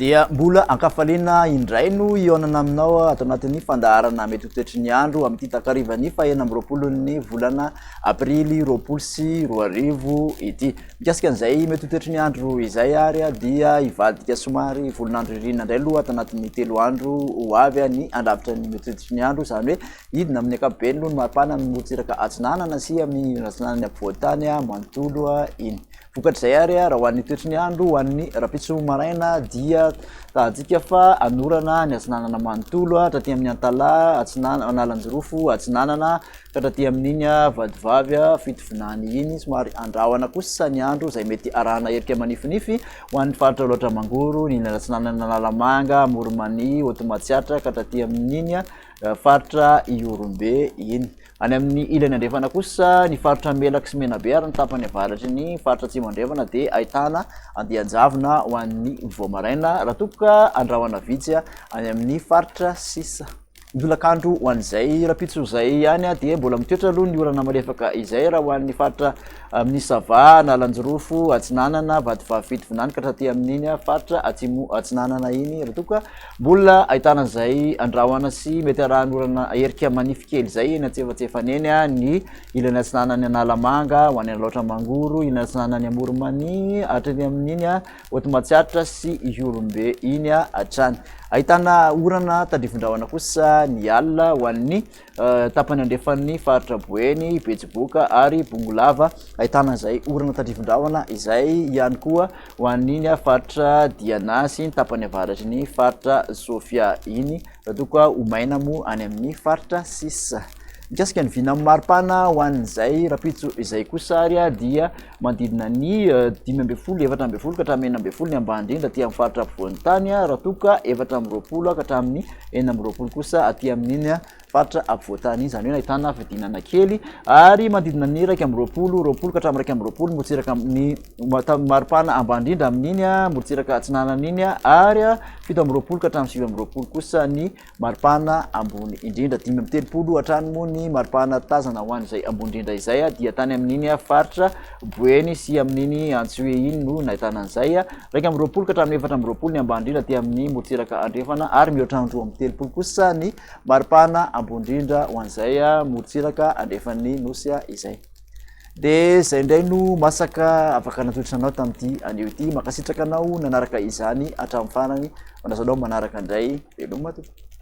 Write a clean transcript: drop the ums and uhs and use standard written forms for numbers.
Dia mbola ankafaliana indray no ionana aminao ato anatin'ny fandaharana mety ho toetry ny andro amin'ny takarivan'ny fahaenina amby roapolon'ny volana aprily roapolo sy roa arivo ity. Mikasika an'izay mety ho toetry ny andro izay ary dia ivadika somary volon'andro ririna indray aloha ato anatin'ny telo andro ho avy ny andavitra ny mety toetry ny andro, izany hoe idina amin'ny ankapobeny no maripana amin'ny morontsiraka atsinanana sy amin'ny atsinanany ampovoantany manontolo iny. Vokatr'izay ary raha ho an'ny toetry ny andro ho an'ny rapitso maraina dia tahantsika fa anorana ny atsinanana manontolo hatraty amin'ny Antala, Analanjirofo, atsinanana ka hatraty amin'iny vadivavy fitovinany iny somary andrahona kosa ny andro izay mety arahana herika manifinify ho an'ny faritra loatra mangoro ny atsinanana Lalamanga, Moromani, Hotomatsiatra ka hatraty amin'iny faritra Iorombe iny. Any amin'ny ilany andrefana kosa ny faritra Melaky sy Menabe ary ny tapany avaratry ny faritra Atsimo andrefana dia ahitana andianjavona ho an'ny Voamaraina raha toka andrahoana vitsy any amin'ny faritra Sisa. Ndolakandro ho an'izay rapitso izay ihany dia mbola mitoetra aloha ny orana malefaka izay raha ho an'ny faritra amin'ny Sava, Analanjirofo, Atsinanana, Vadivavy fitovinany ka hatraty amin'iny faritra Atsimo atsinanana iny raha toka mbola ahitana izay andrahoana sy mety arahan'orana herika manify kely izay eny antsefatsefaneny ny ilany atsinanany Analamanga ho an'ny loatra mangoro, ilany atsinanany Moromani hatrany amin'iny Hotomatsiatra sy Iorombe iny hatrany. Ahitana orana tandrivon-drahona kosa ny alina ho an'ny tapany andrefan'ny faritra Boeny, Betsiboka ary Bongolava. Ahitana izay orana tandrivon-drahona izay ihany koa ho an'iny faritra Diana sy ny tapany avaratry ny faritra Sofia iny raha toka ho maina mo any amin'ny faritra Sisa. Mikasika ny vina amin'ny maripana ho an'izay rapitso izay kosa ary dia manodidina ny 5.4 ka hatramin'ny 9.4 ny ambany indrindra aty amin'ny faritra ampovoantany raha toka 4.20 ka hatramin'ny 4.20 kosa aty amin'iny faritra ampovoantany, izany hoe ahitana fidinana kely ary manodidina ny 2.20 ka hatramin'ny 2.20 motsiraka amin'ny maripana ambany indrindra amin'iny motsiraka atsinanana iny ary 7.20 ka hatramin'ny 7.20 kosa ny maripana ambony indrindra, 5.30 hatrany moa ny maripana tazana ho an'izay ambony indrindra izay dia tany amin'iny faritra Boeny sy amin'iny Antsoe iny no nahitana an'izay 2.20 ka hatramin'ny 4.20 ny ambany indrindra aty amin'ny motsiraka andrefana ary mihoatra 2.30 kosa ny maripana ambony indrindra ho an'izay morontsiraka andrefan'ny nosy izay. Dia izay indray no masaka afaka natotranao tamin'ity anio ity, makasitraka anao nanaraka izany hatramin'ny farany, manasanao manaraka indray veloma tompoko.